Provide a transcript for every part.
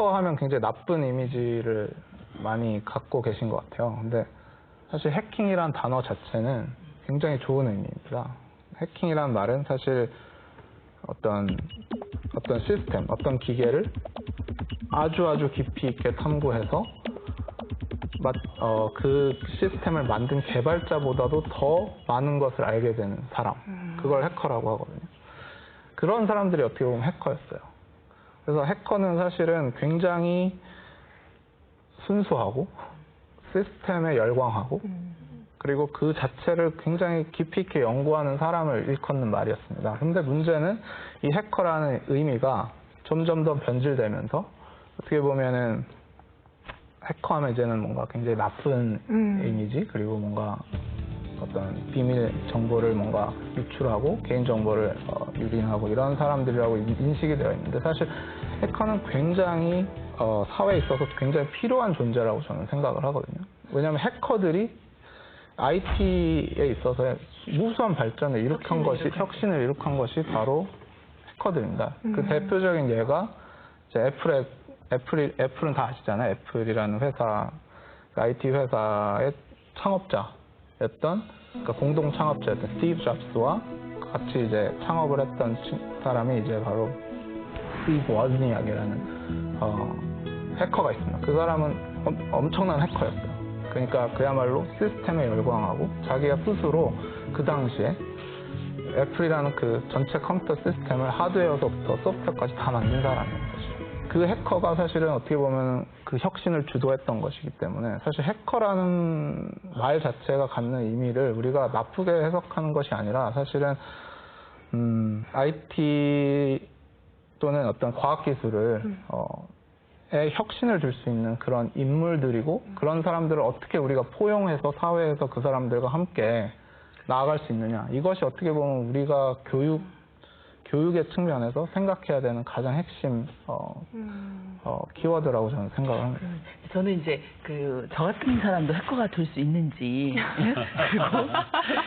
해커 하면 굉장히 나쁜 이미지를 많이 갖고 계신 것 같아요. 근데 사실 해킹이란 단어 자체는 굉장히 좋은 의미입니다. 해킹이란 말은 사실 어떤 시스템, 어떤 기계를 아주 깊이 있게 탐구해서 그 시스템을 만든 개발자보다도 더 많은 것을 알게 되는 사람, 그걸 해커라고 하거든요. 그런 사람들이 어떻게 보면 해커였어요. 그래서 해커는 사실은 굉장히 순수하고 시스템에 열광하고 그리고 그 자체를 굉장히 깊이 있게 연구하는 사람을 일컫는 말이었습니다. 근데 문제는 이 해커라는 의미가 점점 더 변질되면서 어떻게 보면은 해커하면 이제는 뭔가 굉장히 나쁜 이미지, 그리고 뭔가 어떤 비밀 정보를 뭔가 유출하고 개인 정보를 유린하고 이런 사람들이라고 인식이 되어 있는데, 사실 해커는 굉장히 사회에 있어서 굉장히 필요한 존재라고 저는 생각을 하거든요. 왜냐하면 해커들이 IT에 있어서 무수한 발전을 일으킨 것이, 혁신을 일으킨 것이 바로 해커들입니다. 그 대표적인 예가 이제 애플은 다 아시잖아요. 애플이라는 회사, IT 회사의 창업자였던, 그러니까 공동 창업자였던 스티브 잡스와 같이 이제 창업을 했던 사람이 이제 바로 스티브 워즈니악이라는 해커가 있습니다. 그 사람은 엄청난 해커였어요. 그러니까 그야말로 시스템에 열광하고 자기가 스스로 그 당시에 애플이라는 그 전체 컴퓨터 시스템을 하드웨어서부터 소프트웨어까지 다 만든 사람이에요. 그 해커가 사실은 어떻게 보면 그 혁신을 주도했던 것이기 때문에, 사실 해커라는 말 자체가 갖는 의미를 우리가 나쁘게 해석하는 것이 아니라, 사실은 IT 또는 어떤 과학기술을 혁신을 줄 수 있는 그런 인물들이고, 그런 사람들을 어떻게 우리가 포용해서 사회에서 그 사람들과 함께 나아갈 수 있느냐, 이것이 어떻게 보면 우리가 교육의 측면에서 생각해야 되는 가장 핵심 키워드라고 저는 생각을 합니다. 저는 이제 저 같은 사람도 해커가 될 수 있는지, 그리고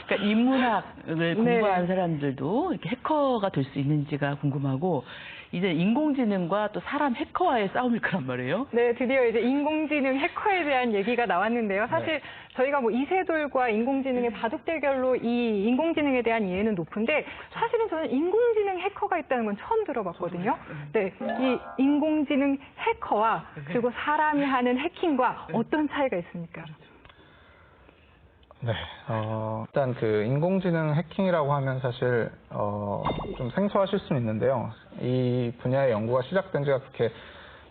그러니까 인문학을 공부한 사람들도 이렇게 해커가 될 수 있는지가 궁금하고, 이제 인공지능과 또 사람 해커와의 싸움일 거란 말이에요. 네, 드디어 이제 인공지능 해커에 대한 얘기가 나왔는데요. 사실 저희가 뭐 이세돌과 인공지능의 바둑 대결로 이 인공지능에 대한 이해는 높은데, 사실은 저는 인공지능 해커가 있다는 건 처음 들어봤거든요. 네, 이 인공지능 해커와 그리고 사람이 하는 해킹과 어떤 차이가 있습니까? 네, 일단 그 인공지능 해킹이라고 하면 사실 좀 생소하실 수는 있는데요. 이 분야의 연구가 시작된 지가 그렇게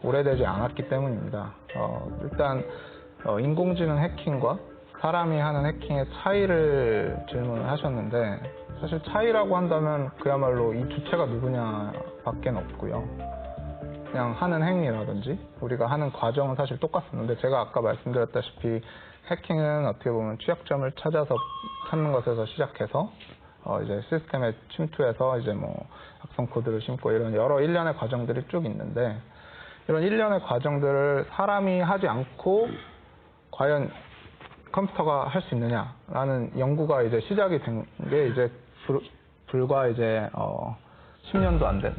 오래되지 않았기 때문입니다. 일단 인공지능 해킹과 사람이 하는 해킹의 차이를 질문을 하셨는데, 사실 차이라고 한다면 그야말로 이 주체가 누구냐밖에 없고요. 그냥 하는 행위라든지 우리가 하는 과정은 사실 똑같습니다. 제가 아까 말씀드렸다시피 해킹은 어떻게 보면 취약점을 찾는 것에서 시작해서 이제 시스템에 침투해서 이제 뭐 악성 코드를 심고 이런 여러 일련의 과정들이 쭉 있는데, 이런 일련의 과정들을 사람이 하지 않고 과연 컴퓨터가 할 수 있느냐라는 연구가 이제 시작이 된 게 이제 불과 이제 10년도 안 된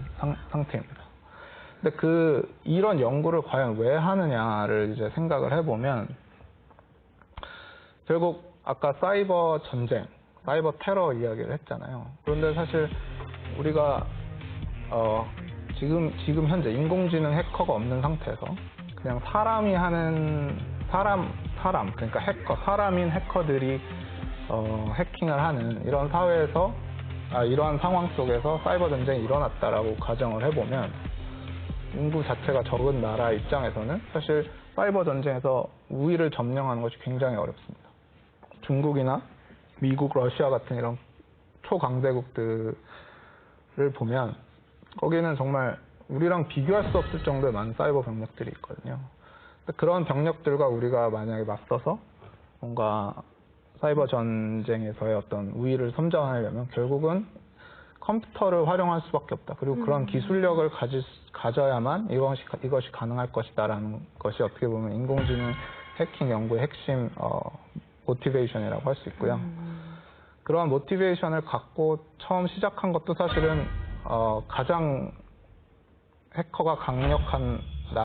상태입니다. 근데 이런 연구를 과연 왜 하느냐를 이제 생각을 해보면, 결국 아까 사이버 전쟁, 사이버 테러 이야기를 했잖아요. 그런데 사실 우리가 지금 현재 인공지능 해커가 없는 상태에서 그냥 사람이 하는 그러니까 사람인 해커들이 해킹을 하는 이런 사회에서 이러한 상황 속에서 사이버 전쟁이 일어났다라고 가정을 해보면, 인구 자체가 적은 나라 입장에서는 사실 사이버 전쟁에서 우위를 점령하는 것이 굉장히 어렵습니다. 중국이나 미국, 러시아 같은 이런 초강대국들을 보면 거기는 정말 우리랑 비교할 수 없을 정도의 많은 사이버 병력들이 있거든요. 그런 병력들과 우리가 만약에 맞서서 뭔가 사이버 전쟁에서의 어떤 우위를 선점하려면 결국은 컴퓨터를 활용할 수밖에 없다. 그리고 그런 기술력을 가져야만 이것이 가능할 것이다라는 것이 어떻게 보면 인공지능 해킹 연구의 핵심 모티베이션이라고 할 수 있고요. 그러한 모티베이션을 갖고 처음 시작한 것도 사실은 가장 해커가 강력한